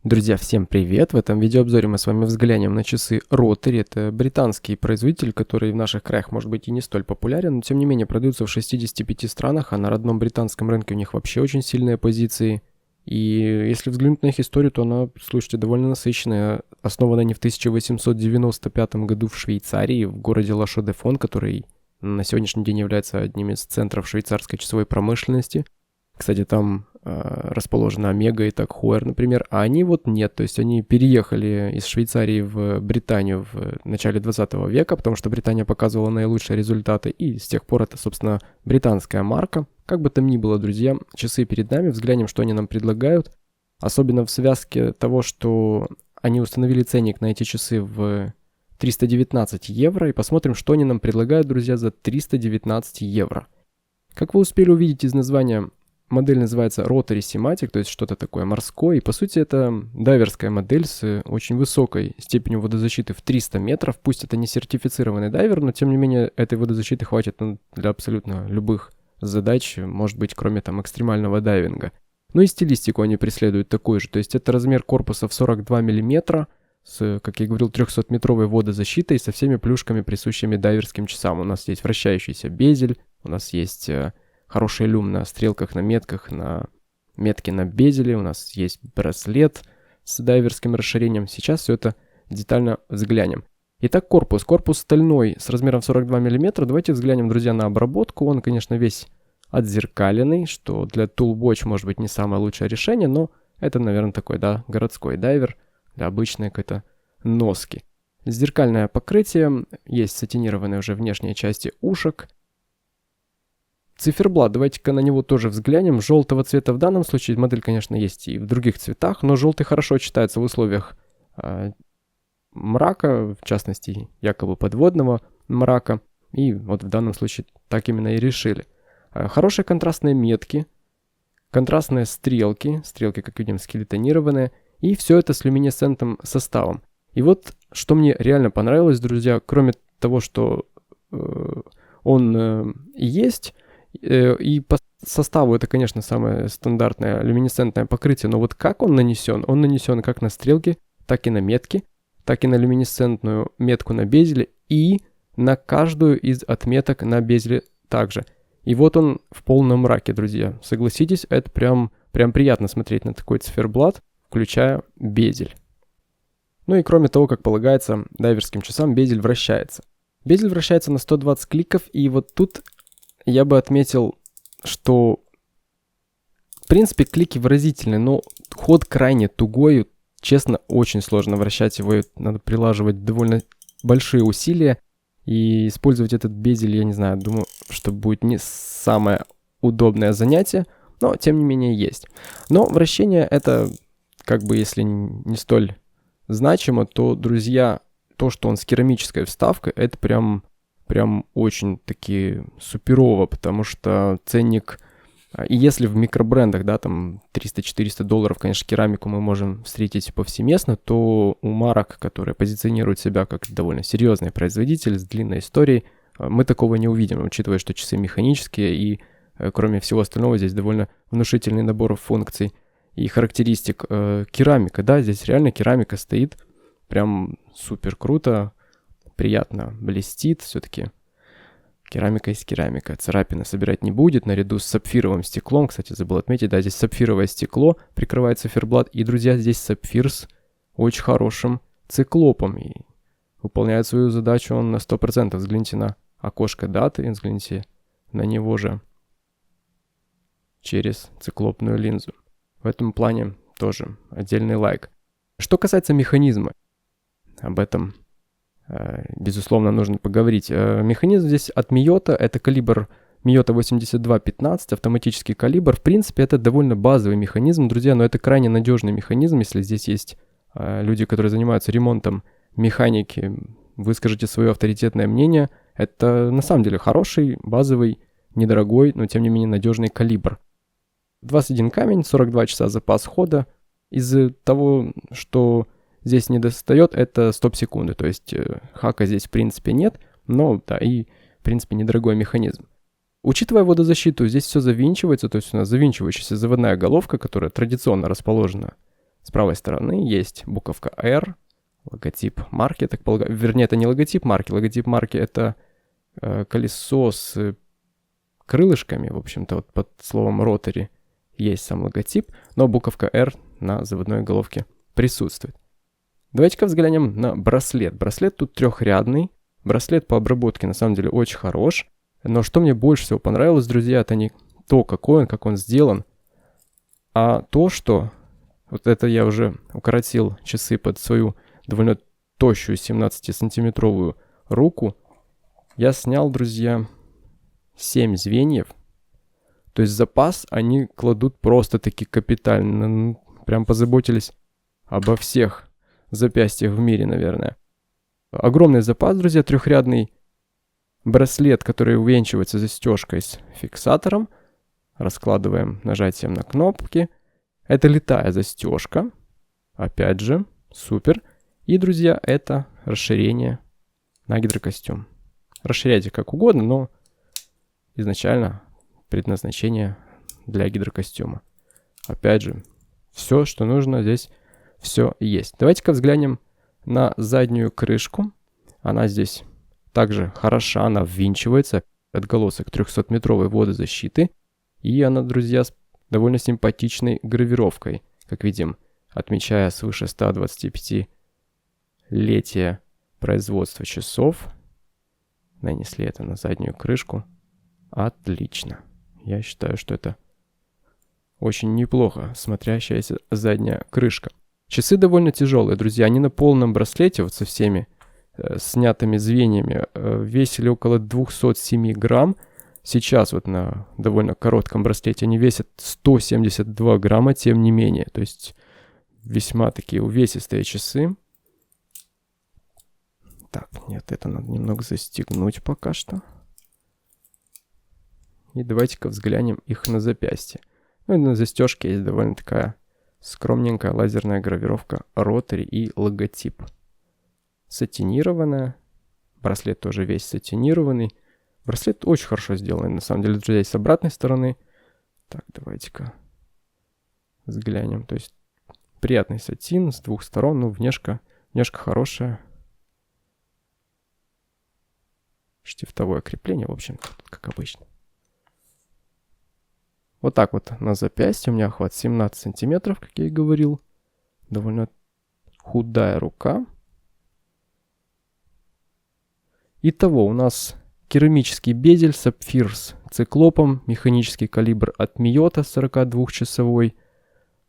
Друзья, всем привет! В этом видеообзоре мы с вами взглянем на часы Rotary. Это британский производитель, который в наших краях может быть и не столь популярен, но тем не менее продаются в 65 странах, а на родном британском рынке у них вообще очень сильные позиции. И если взглянуть на их историю, то она, слушайте, довольно насыщенная. Основана они в 1895 году в Швейцарии, в городе Ла-Шо-де-Фон, который на сегодняшний день является одним из центров швейцарской часовой промышленности. Кстати, там расположена Омега и так Heuer, например, а они вот нет, то есть они переехали из Швейцарии в Британию в начале 20 века, потому что Британия показывала наилучшие результаты, и с тех пор это, собственно, британская марка. Как бы там ни было, друзья, часы перед нами, взглянем, что они нам предлагают, особенно в связке того, что они установили ценник на эти часы в 319 евро, и посмотрим, что они нам предлагают, друзья, за 319 евро. Как вы успели увидеть из названия, модель называется Rotary Simatic, то есть что-то такое морское, и по сути это дайверская модель с очень высокой степенью водозащиты в 300 метров. Пусть это не сертифицированный дайвер, но тем не менее этой водозащиты хватит для абсолютно любых задач, может быть, кроме там экстремального дайвинга. Ну и стилистику они преследуют такую же, то есть это размер корпуса в 42 мм, с, как я говорил, 300-метровой водозащитой со всеми плюшками, присущими дайверским часам. У нас есть вращающийся безель, у нас есть хороший люм на стрелках, на метках, на метке на безеле. У нас есть браслет с дайверским расширением. Сейчас все это детально взглянем. Итак, корпус. Корпус стальной с размером 42 мм. Давайте взглянем, друзья, на обработку. Он, конечно, весь отзеркаленный, что для Tool Watch может быть не самое лучшее решение, но это, наверное, такой, да, городской дайвер для обычной какой-то носки. Зеркальное покрытие. Есть сатинированные уже внешние части ушек. Циферблат, давайте-ка на него тоже взглянем. Желтого цвета в данном случае, модель, конечно, есть и в других цветах, но желтый хорошо читается в условиях мрака, в частности, якобы подводного мрака. И вот в данном случае так именно и решили. Хорошие контрастные метки, контрастные стрелки, как видим, скелетонированные, и все это с люминесцентным составом. И вот, что мне реально понравилось, друзья, кроме того, что он есть, и по составу это, конечно, самое стандартное люминесцентное покрытие, но вот как он нанесен? Он нанесен как на стрелки, так и на метки, так и на люминесцентную метку на безеле и на каждую из отметок на безеле также. И вот он в полном мраке, друзья. Согласитесь, это прям приятно смотреть на такой циферблат, включая безель. Ну и кроме того, как полагается дайверским часам, безель вращается. Безель вращается на 120 кликов, и вот тут я бы отметил, что в принципе клики выразительны, но ход крайне тугой, честно, очень сложно вращать его, надо прилаживать довольно большие усилия, и использовать этот безель, я не знаю, думаю, что будет не самое удобное занятие, но тем не менее есть. Но вращение это, как бы, если не столь значимо, то, друзья, то, что он с керамической вставкой, это прям очень-таки суперово, потому что ценник, и если в микробрендах, да, там $300-400, конечно, керамику мы можем встретить повсеместно, то у марок, которые позиционируют себя как довольно серьезный производитель с длинной историей, мы такого не увидим, учитывая, что часы механические, и кроме всего остального здесь довольно внушительный набор функций и характеристик. Керамика, да, здесь реально керамика стоит, прям супер круто. Приятно блестит, все-таки керамика есть керамика. Царапины собирать не будет, наряду с сапфировым стеклом. Кстати, забыл отметить, да, здесь сапфировое стекло прикрывает циферблат. И, друзья, здесь сапфир с очень хорошим циклопом. И выполняет свою задачу он на 100%. Взгляните на окошко даты, взгляните на него же через циклопную линзу. В этом плане тоже отдельный лайк. Что касается механизма, об этом безусловно, нужно поговорить. Механизм здесь от Miyota, это калибр Miyota 8215, автоматический калибр. В принципе, это довольно базовый механизм, друзья, но это крайне надежный механизм. Если здесь есть люди, которые занимаются ремонтом механики, выскажите свое авторитетное мнение. Это на самом деле хороший, базовый, недорогой, но тем не менее надежный калибр. 21 камень, 42 часа запас хода. Из того, что здесь не достает, это стоп-секунды, то есть хака здесь в принципе нет, но да, и в принципе недорогой механизм. Учитывая водозащиту, здесь все завинчивается, то есть у нас завинчивающаяся заводная головка, которая традиционно расположена С правой стороны есть буковка R, логотип марки, так полагаю. Вернее, это не логотип марки. Логотип марки — это колесо с крылышками. В общем-то, вот под словом Rotary есть сам логотип, но буковка R на заводной головке присутствует. Давайте-ка взглянем на браслет. Браслет тут трехрядный. Браслет по обработке на самом деле очень хорош. Но что мне больше всего понравилось, друзья, это не то, какой он, как он сделан, а то, что... Вот это я уже укоротил часы под свою довольно тощую 17-сантиметровую руку. Я снял, друзья, 7 звеньев. То есть запас они кладут просто-таки капитально. Прям позаботились обо всех запястьях в мире, наверное. Огромный запас, друзья, трехрядный браслет, который увенчивается застежкой с фиксатором. Раскладываем нажатием на кнопки. Это литая застежка. Опять же, супер. И, друзья, это расширение на гидрокостюм. Расширяйте как угодно, но изначально предназначение для гидрокостюма. Опять же, все, что нужно, здесь все есть. Давайте-ка взглянем на заднюю крышку. Она здесь также хороша, она ввинчивается. Отголосок 300-метровой водозащиты. И она, друзья, с довольно симпатичной гравировкой, как видим, отмечая свыше 125-летия производства часов. Нанесли это на заднюю крышку. Отлично. Я считаю, что это очень неплохо смотрящаяся задняя крышка. Часы довольно тяжелые, друзья. Они на полном браслете, вот со всеми снятыми звеньями, весили около 207 грамм. Сейчас вот на довольно коротком браслете они весят 172 грамма, тем не менее. То есть весьма такие увесистые часы. Так, нет, это надо немного застегнуть пока что. И давайте-ка взглянем их на запястье. Ну и на застежке есть довольно такая скромненькая лазерная гравировка Rotary и логотип. Сатинированная. Браслет тоже весь сатинированный. Браслет очень хорошо сделан, на самом деле, друзья, с обратной стороны. Так, давайте-ка взглянем. То есть приятный сатин с двух сторон, ну, внешка хорошая. Штифтовое крепление, в общем, как обычно. Вот так вот на запястье. У меня охват 17 сантиметров, как я и говорил. Довольно худая рука. Итого у нас керамический безель, сапфир с циклопом, механический калибр от Miyota 42-часовой.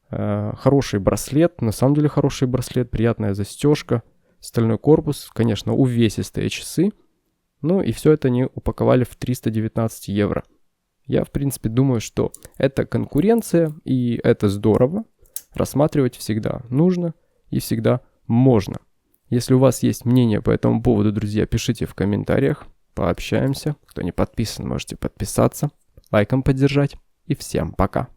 Хороший браслет, на самом деле хороший браслет, приятная застежка, стальной корпус, конечно, увесистые часы. Ну и все это они упаковали в 319 евро. Я, в принципе, думаю, что это конкуренция, и это здорово. Рассматривать всегда нужно и всегда можно. Если у вас есть мнение по этому поводу, друзья, пишите в комментариях, пообщаемся. Кто не подписан, можете подписаться, лайком поддержать. И всем пока!